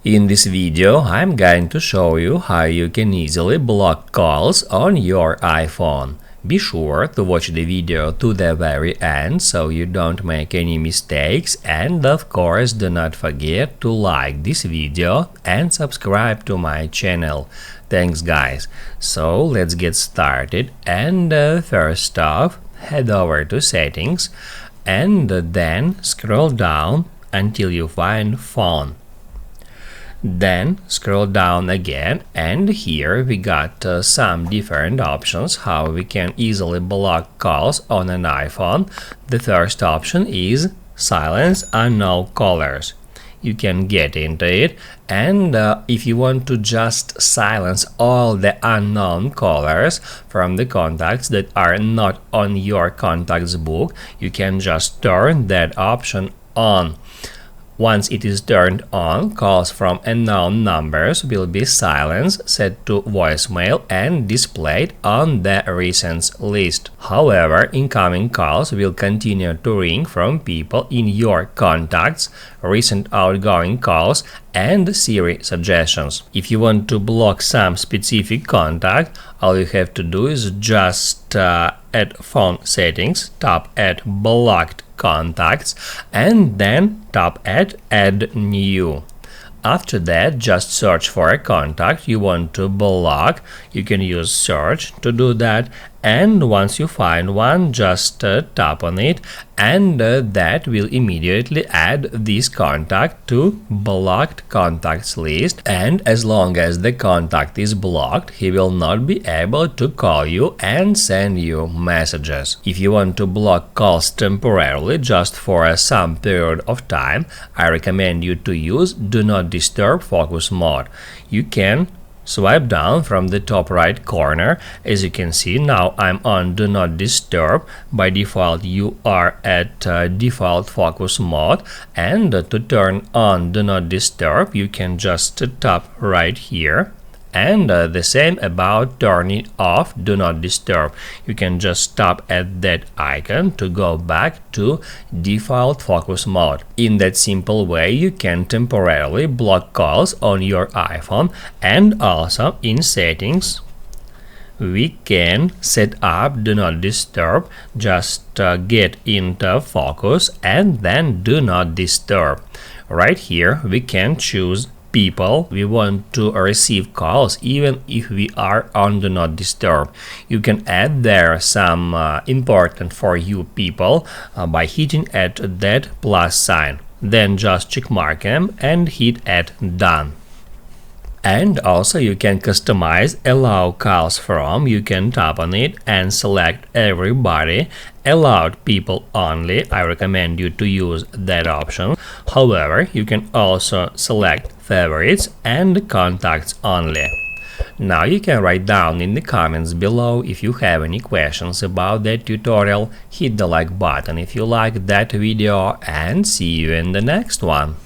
In this video, I'm going to show you how you can easily block calls on your iPhone. Be sure to watch the video to the very end so you don't make any mistakes, and of course do not forget to like this video and subscribe to my channel. Thanks guys. So let's get started, and first off, head over to settings and then scroll down until you find phone. Then scroll down again, and here we got some different options how we can easily block calls on an iPhone. The first option is silence unknown callers. You can get into it, and if you want to just silence all the unknown callers from the contacts that are not on your contacts book, you can just turn that option on. Once it is turned on, calls from unknown numbers will be silenced, set to voicemail, and displayed on the recents list. However, incoming calls will continue to ring from people in your contacts, recent outgoing calls, and Siri suggestions. If you want to block some specific contact, all you have to do is just at phone settings, tap at blocked contacts, and then tap at add new. After that, just search for a contact you want to block. You can use search to do that, and once you find one, just tap on it, and that will immediately add this contact to blocked contacts list. And as long as the contact is blocked, he will not be able to call you and send you messages. If you want to block calls temporarily, just for some period of time, I recommend you to use Do Not Disturb focus mode. You can swipe down from the top right corner. As you can see, now I'm on Do Not Disturb. By default, you are at default focus mode, and to turn on Do Not Disturb, you can just tap right here. And the same about turning off Do Not Disturb. You can just tap at that icon to go back to default focus mode. In that simple way, you can temporarily block calls on your iPhone. And also in settings, we can set up Do Not Disturb. Just get into focus and then Do Not Disturb. Right here, we can choose people we want to receive calls even if we are on Do Not Disturb. You can add there some important for you people by hitting at that plus sign. Then just check mark them and hit at done. And also you can customize allow calls from. You can tap on it and select everybody, allowed people only. I recommend you to use that option. However, you can also select favorites and contacts only. Now you can write down in the comments below if you have any questions about that tutorial. Hit the like button if you like that video, and see you in the next one.